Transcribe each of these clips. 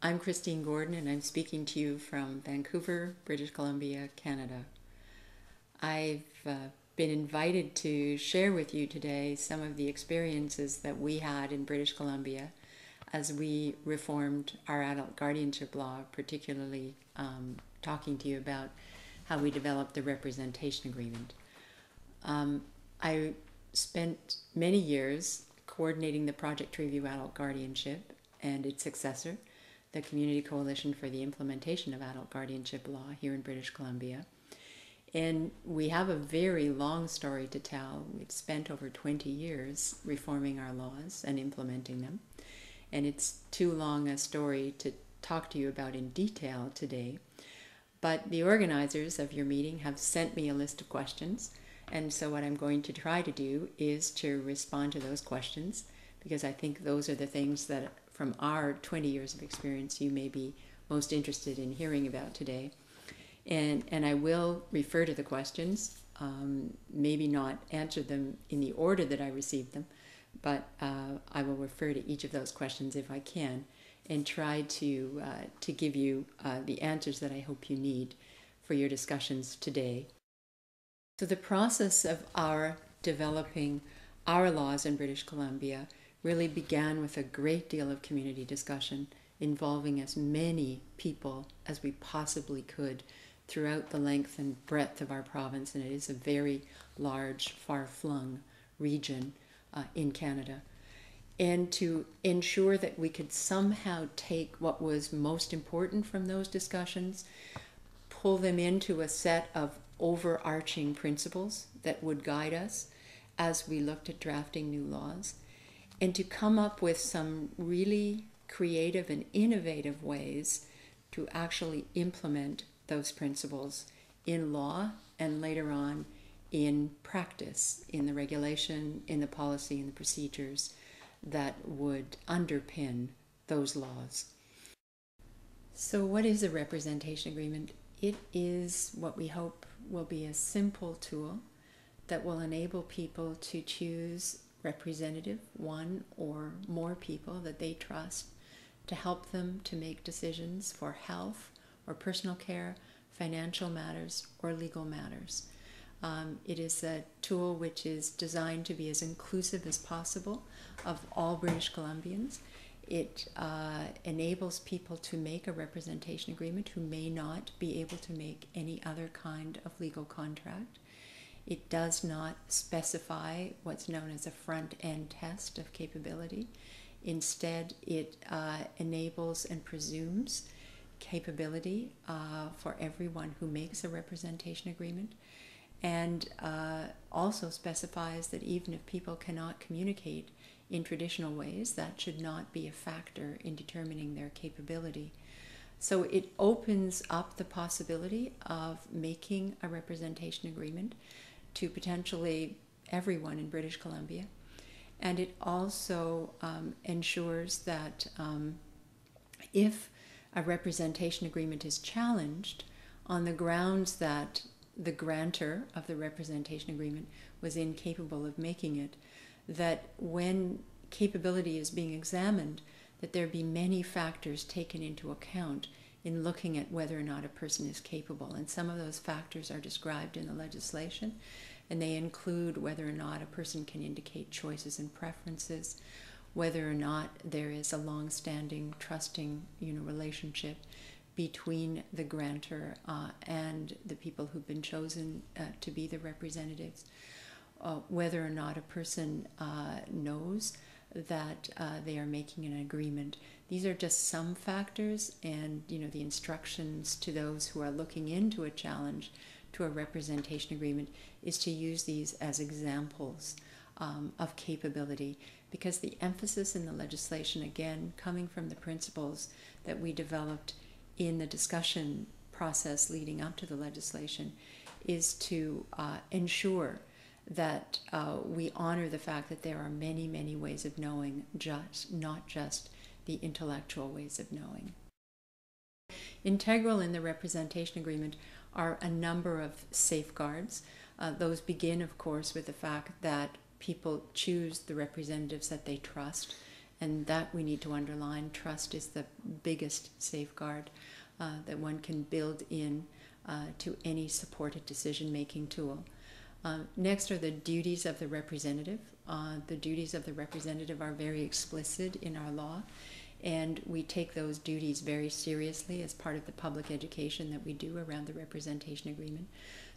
I'm Christine Gordon, and I'm speaking to you from Vancouver, British Columbia, Canada. I've been invited to share with you today some of the experiences that we had in British Columbia as we reformed our adult guardianship law, particularly talking to you about how we developed the representation agreement. I spent many years coordinating the project to review adult guardianship and its successor, the Community Coalition for the Implementation of Adult Guardianship Law here in British Columbia. And we have a very long story to tell. We've spent over 20 years reforming our laws and implementing them. And it's too long a story to talk to you about in detail today. But the organizers of your meeting have sent me a list of questions. And so what I'm going to try to do is to respond to those questions, because I think those are the things that from our 20 years of experience you may be most interested in hearing about today. And I will refer to the questions, maybe not answer them in the order that I received them, but I will refer to each of those questions if I can and try to give you the answers that I hope you need for your discussions today. So the process of our developing our laws in British Columbia really began with a great deal of community discussion involving as many people as we possibly could throughout the length and breadth of our province, and it is a very large, far-flung region in Canada. And to ensure that we could somehow take what was most important from those discussions, pull them into a set of overarching principles that would guide us as we looked at drafting new laws, and to come up with some really creative and innovative ways to actually implement those principles in law and later on in practice, in the regulation, in the policy, and the procedures that would underpin those laws. So what is a representation agreement? It is what we hope will be a simple tool that will enable people to choose representative, one or more people that they trust, to help them to make decisions for health or personal care, financial matters, or legal matters. It is a tool which is designed to be as inclusive as possible of all British Columbians. It enables people to make a representation agreement who may not be able to make any other kind of legal contract. It does not specify what's known as a front-end test of capability. Instead, it enables and presumes capability for everyone who makes a representation agreement, and also specifies that even if people cannot communicate in traditional ways, that should not be a factor in determining their capability. So it opens up the possibility of making a representation agreement to potentially everyone in British Columbia. And it also ensures that if a representation agreement is challenged on the grounds that the grantor of the representation agreement was incapable of making it, that when capability is being examined, that there be many factors taken into account in looking at whether or not a person is capable. And some of those factors are described in the legislation, and they include whether or not a person can indicate choices and preferences, whether or not there is a long-standing, trusting relationship between the grantor and the people who've been chosen to be the representatives, whether or not a person knows that they are making an agreement. These are just some factors, and the instructions to those who are looking into a challenge to a representation agreement is to use these as examples of capability, because the emphasis in the legislation, again, coming from the principles that we developed in the discussion process leading up to the legislation, is to ensure that we honor the fact that there are many, many ways of knowing, not just the intellectual ways of knowing. Integral in the representation agreement are a number of safeguards. Those begin, of course, with the fact that people choose the representatives that they trust And that we need to underline. Trust is the biggest safeguard that one can build in to any supported decision-making tool. Next are the duties of the representative. The duties of the representative are very explicit in our law, and we take those duties very seriously as part of the public education that we do around the representation agreement.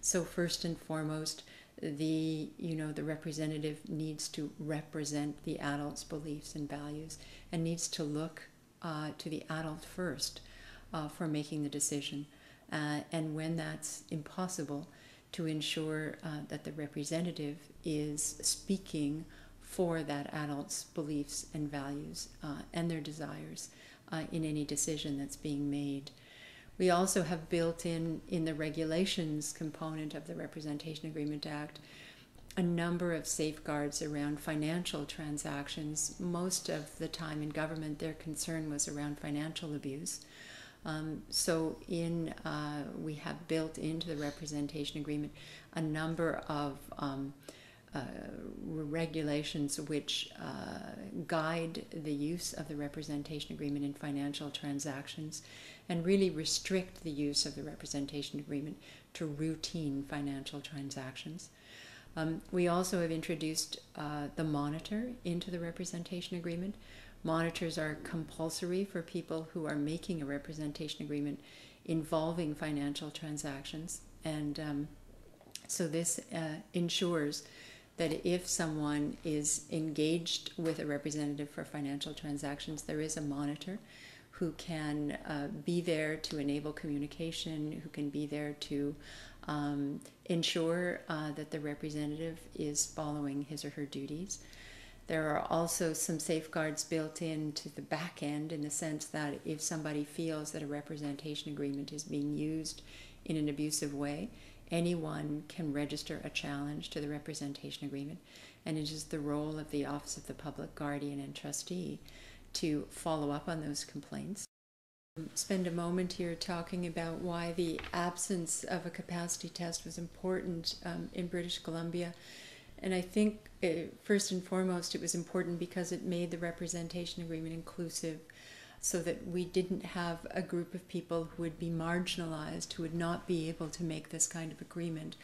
So first and foremost, the representative needs to represent the adult's beliefs and values, and needs to look to the adult first for making the decision. And when that's impossible, to ensure that the representative is speaking for that adult's beliefs and values and their desires in any decision that's being made. We also have built in the regulations component of the Representation Agreement Act a number of safeguards around financial transactions. Most of the time in government, their concern was around financial abuse. We have built into the representation agreement a number of regulations which guide the use of the representation agreement in financial transactions, and really restrict the use of the representation agreement to routine financial transactions. We also have introduced the monitor into the representation agreement. Monitors are compulsory for people who are making a representation agreement involving financial transactions, and so this ensures that if someone is engaged with a representative for financial transactions, there is a monitor who can be there to enable communication, who can be there to ensure that the representative is following his or her duties. There are also some safeguards built into the back end, in the sense that if somebody feels that a representation agreement is being used in an abusive way, anyone can register a challenge to the representation agreement, and it is the role of the Office of the Public Guardian and Trustee to follow up on those complaints. Spend a moment here talking about why the absence of a capacity test was important in British Columbia. And I think, first and foremost, it was important because it made the representation agreement inclusive, so that we didn't have a group of people who would be marginalized, who would not be able to make this kind of agreement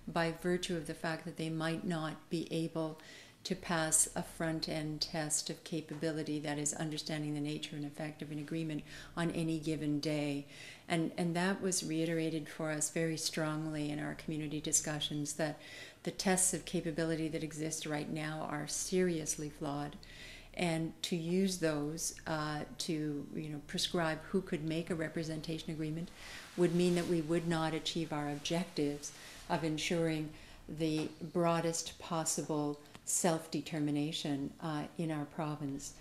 by virtue of the fact that they might not be able to pass a front-end test of capability, that is, understanding the nature and effect of an agreement on any given day. And that was reiterated for us very strongly in our community discussions, that the tests of capability that exist right now are seriously flawed. And to use those to prescribe who could make a representation agreement would mean that we would not achieve our objectives of ensuring the broadest possible self-determination in our province.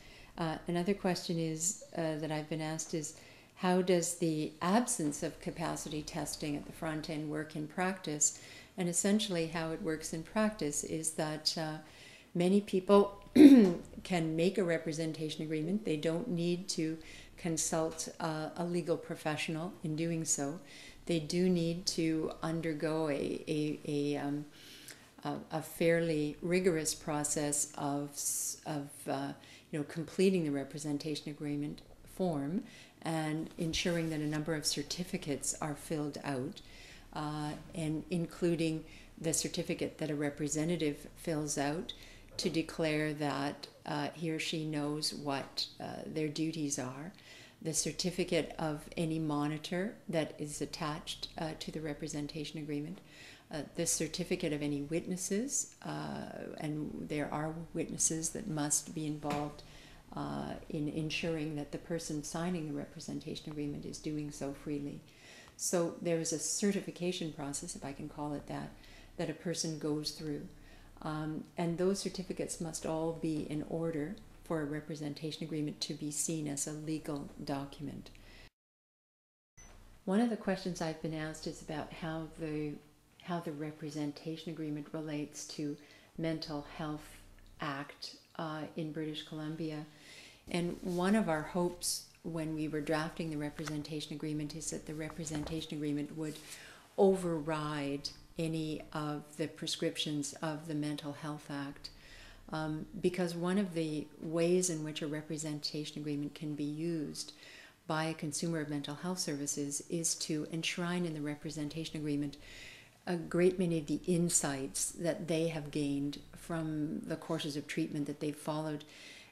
Another question is that I've been asked is, how does the absence of capacity testing at the front end work in practice? And essentially how it works in practice is that many people can make a representation agreement. They don't need to consult a legal professional in doing so. They do need to undergo a fairly rigorous process of completing the representation agreement form and ensuring that a number of certificates are filled out, and including the certificate that a representative fills out to declare that he or she knows what their duties are, the certificate of any monitor that is attached to the representation agreement, the certificate of any witnesses, and there are witnesses that must be involved in ensuring that the person signing the representation agreement is doing so freely. So there is a certification process, if I can call it that, that a person goes through. And those certificates must all be in order for a representation agreement to be seen as a legal document. One of the questions I've been asked is about how the representation agreement relates to Mental Health Act in British Columbia. And one of our hopes when we were drafting the representation agreement is that the representation agreement would override any of the prescriptions of the Mental Health Act. because one of the ways in which a representation agreement can be used by a consumer of mental health services is to enshrine in the representation agreement a great many of the insights that they have gained from the courses of treatment that they've followed.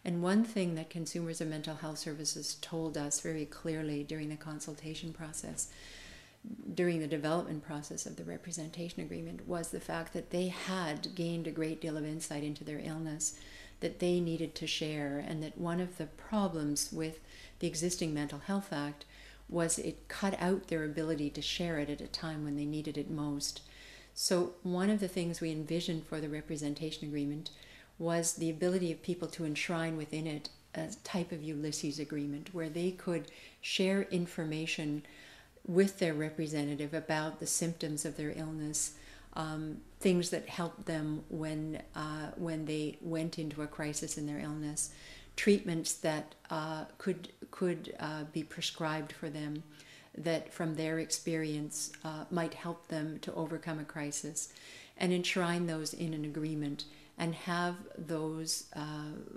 And one thing that consumers of mental health services told us very clearly during the consultation process, during the development process of the representation agreement, was the fact that they had gained a great deal of insight into their illness that they needed to share, and that one of the problems with the existing Mental Health Act was it cut out their ability to share it at a time when they needed it most. So one of the things we envisioned for the representation agreement was the ability of people to enshrine within it a type of Ulysses agreement where they could share information with their representative about the symptoms of their illness, things that helped them when they went into a crisis in their illness, treatments that could be prescribed for them that from their experience might help them to overcome a crisis, and enshrine those in an agreement and have those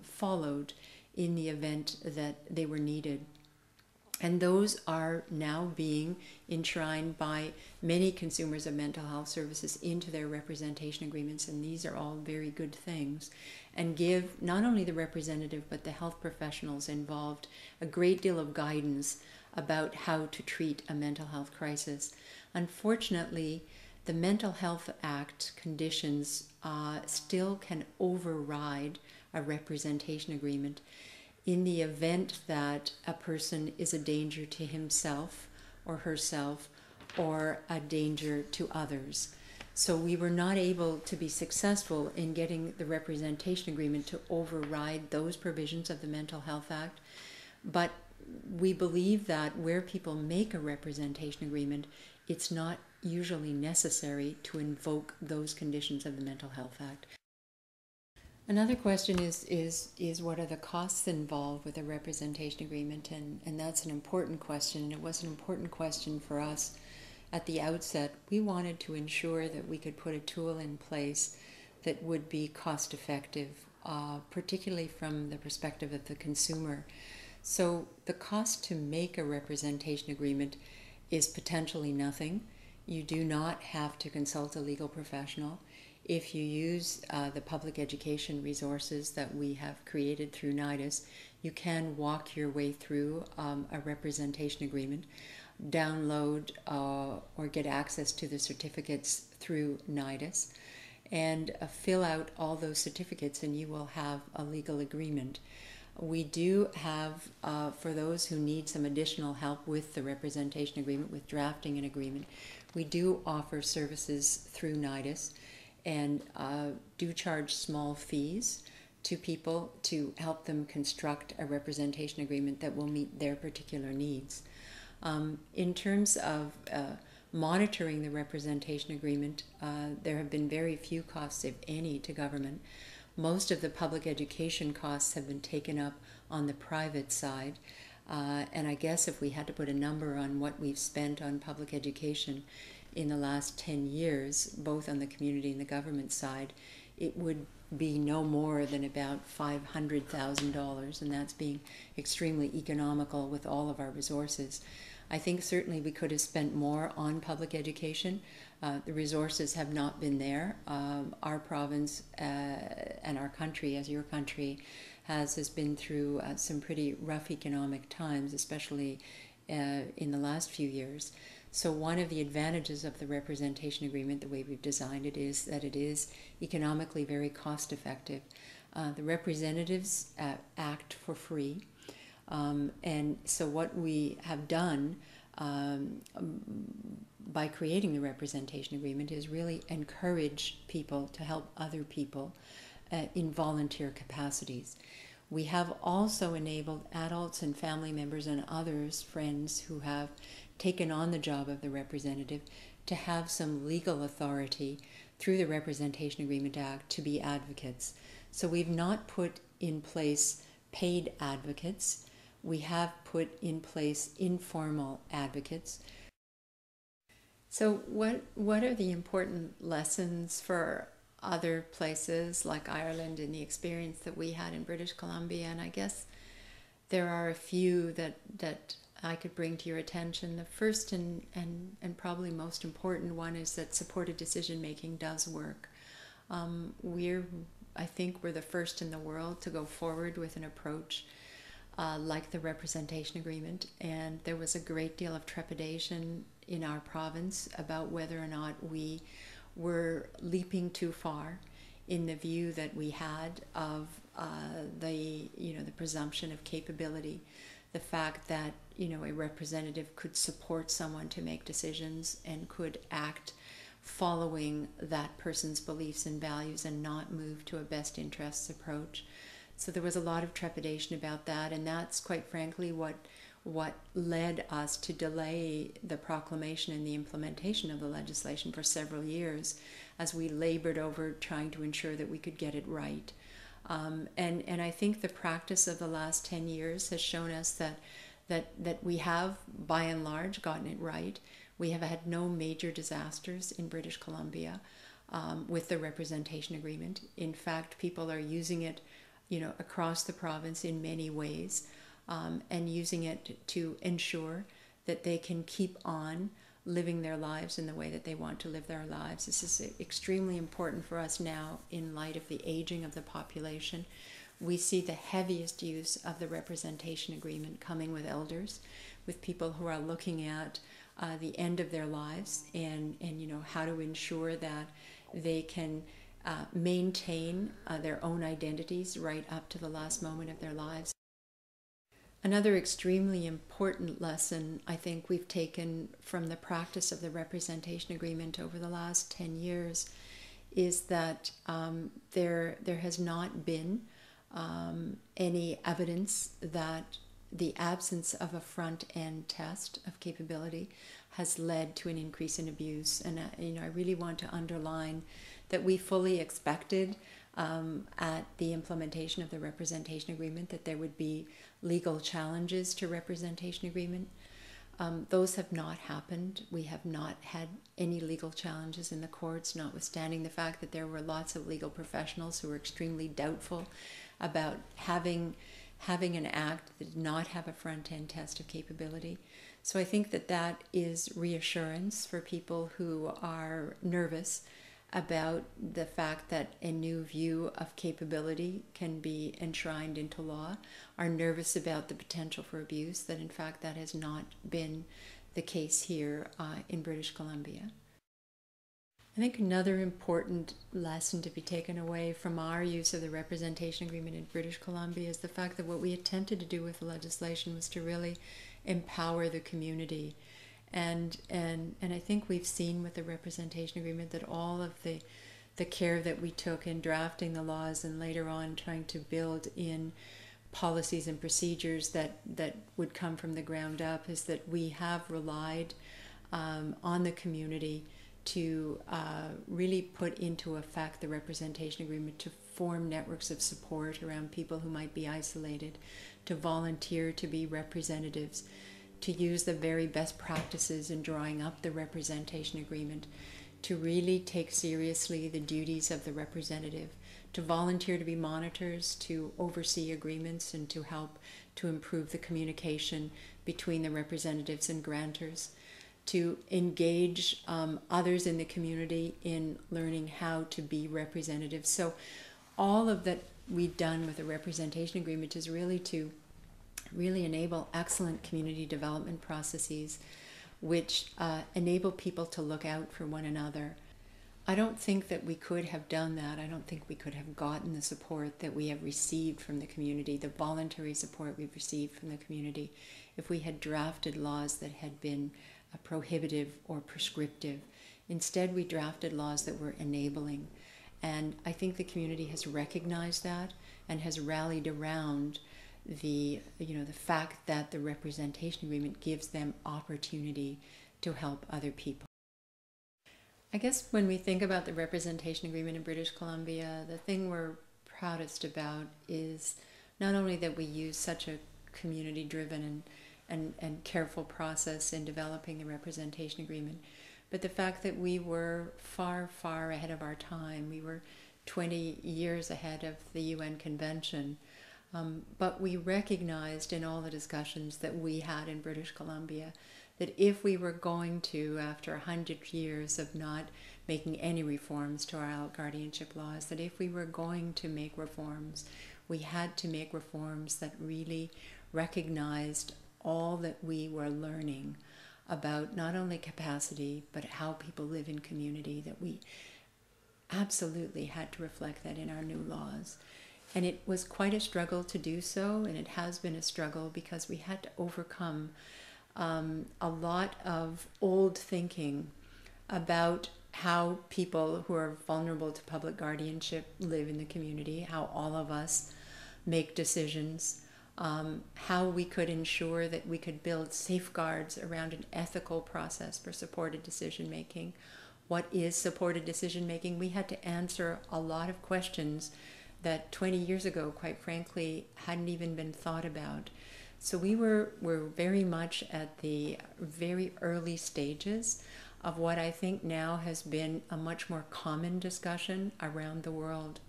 followed in the event that they were needed. And those are now being enshrined by many consumers of mental health services into their representation agreements, and these are all very good things, and give not only the representative but the health professionals involved a great deal of guidance about how to treat a mental health crisis. Unfortunately, the Mental Health Act conditions still can override a representation agreement in the event that a person is a danger to himself or herself or a danger to others. So we were not able to be successful in getting the representation agreement to override those provisions of the Mental Health Act, but we believe that where people make a representation agreement, it's not usually necessary to invoke those conditions of the Mental Health Act. Another question is what are the costs involved with a representation agreement, and that's an important question, and it was an important question for us at the outset. We wanted to ensure that we could put a tool in place that would be cost effective, particularly from the perspective of the consumer. So the cost to make a representation agreement is potentially nothing. You do not have to consult a legal professional. If you use the public education resources that we have created through NIDIS, you can walk your way through a representation agreement, download or get access to the certificates through NIDIS, and fill out all those certificates, and you will have a legal agreement. We do have, for those who need some additional help with the representation agreement, with drafting an agreement, we do offer services through NIDIS, and do charge small fees to people to help them construct a representation agreement that will meet their particular needs. In terms of monitoring the representation agreement, there have been very few costs, if any, to government. Most of the public education costs have been taken up on the private side, and I guess if we had to put a number on what we've spent on public education in the last 10 years, both on the community and the government side, it would be no more than about $500,000, and that's being extremely economical with all of our resources. I think certainly we could have spent more on public education. The resources have not been there. Our province and our country, as your country, has been through some pretty rough economic times, especially in the last few years. So one of the advantages of the representation agreement, the way we've designed it, is that it is economically very cost effective. The representatives act for free. And so what we have done by creating the representation agreement is really encourage people to help other people in volunteer capacities. We have also enabled adults and family members and others, friends who have taken on the job of the representative, to have some legal authority through the Representation Agreement Act to be advocates. So we've not put in place paid advocates. We have put in place informal advocates. So what are the important lessons for other places like Ireland and the experience that we had in British Columbia. And I guess there are a few that I could bring to your attention. The first and probably most important one is that supported decision making does work. I think we're the first in the world to go forward with an approach like the representation agreement, and there was a great deal of trepidation in our province about whether or not we were leaping too far in the view that we had of the presumption of capability, the fact that a representative could support someone to make decisions and could act following that person's beliefs and values and not move to a best interests approach. So there was a lot of trepidation about that, and that's quite frankly what led us to delay the proclamation and the implementation of the legislation for several years as we labored over trying to ensure that we could get it right. And I think the practice of the last 10 years has shown us that we have, by and large, gotten it right. We have had no major disasters in British Columbia with the representation agreement. In fact, people are using it across the province in many ways, and using it to ensure that they can keep on living their lives in the way that they want to live their lives. This is extremely important for us now in light of the aging of the population. We see the heaviest use of the representation agreement coming with elders, with people who are looking at the end of their lives and how to ensure that they can maintain their own identities right up to the last moment of their lives. Another extremely important lesson I think we've taken from the practice of the representation agreement over the last 10 years is that there has not been any evidence that the absence of a front-end test of capability has led to an increase in abuse. And I really want to underline that we fully expected at the implementation of the representation agreement that there would be legal challenges to representation agreement. Those have not happened. We have not had any legal challenges in the courts, notwithstanding the fact that there were lots of legal professionals who were extremely doubtful about having an act that did not have a front-end test of capability. So I think that is reassurance for people who are nervous about the fact that a new view of capability can be enshrined into law, are nervous about the potential for abuse, that in fact that has not been the case here in British Columbia. I think another important lesson to be taken away from our use of the representation agreement in British Columbia is the fact that what we attempted to do with the legislation was to really empower the community. And I think we've seen with the representation agreement that all of the care that we took in drafting the laws and later on trying to build in policies and procedures that would come from the ground up is that we have relied on the community to really put into effect the representation agreement, to form networks of support around people who might be isolated, to volunteer to be representatives, to use the very best practices in drawing up the representation agreement, to really take seriously the duties of the representative, to volunteer to be monitors, to oversee agreements, and to help to improve the communication between the representatives and grantors, to engage others in the community in learning how to be representatives. So all of that we've done with the representation agreement is really to enable excellent community development processes which enable people to look out for one another. I don't think that we could have done that. I don't think we could have gotten the support that we have received from the community, the voluntary support we've received from the community, if we had drafted laws that had been prohibitive or prescriptive. Instead, we drafted laws that were enabling. And I think the community has recognized that and has rallied around the fact that the representation agreement gives them opportunity to help other people. I guess when we think about the representation agreement in British Columbia, the thing we're proudest about is not only that we use such a community-driven and careful process in developing the representation agreement, but the fact that we were far, far ahead of our time. We were 20 years ahead of the UN Convention. But we recognized in all the discussions that we had in British Columbia that if we were going to, after 100 years of not making any reforms to our adult guardianship laws, that if we were going to make reforms, we had to make reforms that really recognized all that we were learning about not only capacity, but how people live in community, that we absolutely had to reflect that in our new laws. And it was quite a struggle to do so, and it has been a struggle because we had to overcome a lot of old thinking about how people who are vulnerable to public guardianship live in the community, how all of us make decisions, how we could ensure that we could build safeguards around an ethical process for supported decision making. What is supported decision making? We had to answer a lot of questions that 20 years ago, quite frankly, hadn't even been thought about. So we were very much at the very early stages of what I think now has been a much more common discussion around the world.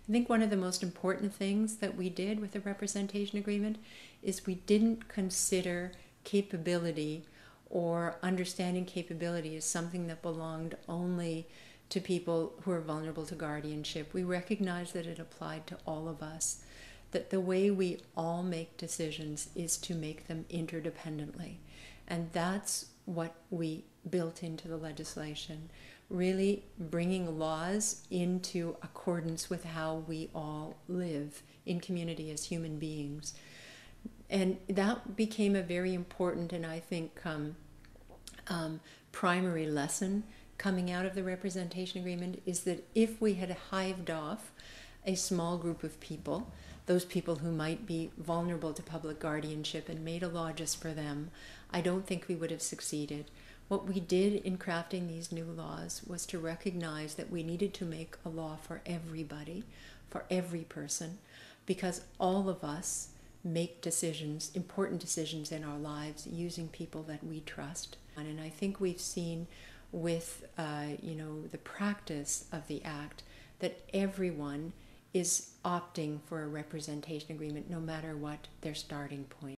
I think one of the most important things that we did with the representation agreement is we didn't consider capability or understanding capability as something that belonged only to people who are vulnerable to guardianship. We recognized that it applied to all of us, that the way we all make decisions is to make them interdependently. And that's what we built into the legislation, really bringing laws into accordance with how we all live in community as human beings. And that became a very important and I think primary lesson coming out of the representation agreement, is that if we had hived off a small group of people, those people who might be vulnerable to public guardianship, and made a law just for them, I don't think we would have succeeded. What we did in crafting these new laws was to recognize that we needed to make a law for everybody, for every person, because all of us make decisions, important decisions in our lives, using people that we trust. And I think we've seen with the practice of the Act that everyone is opting for a representation agreement no matter what their starting point.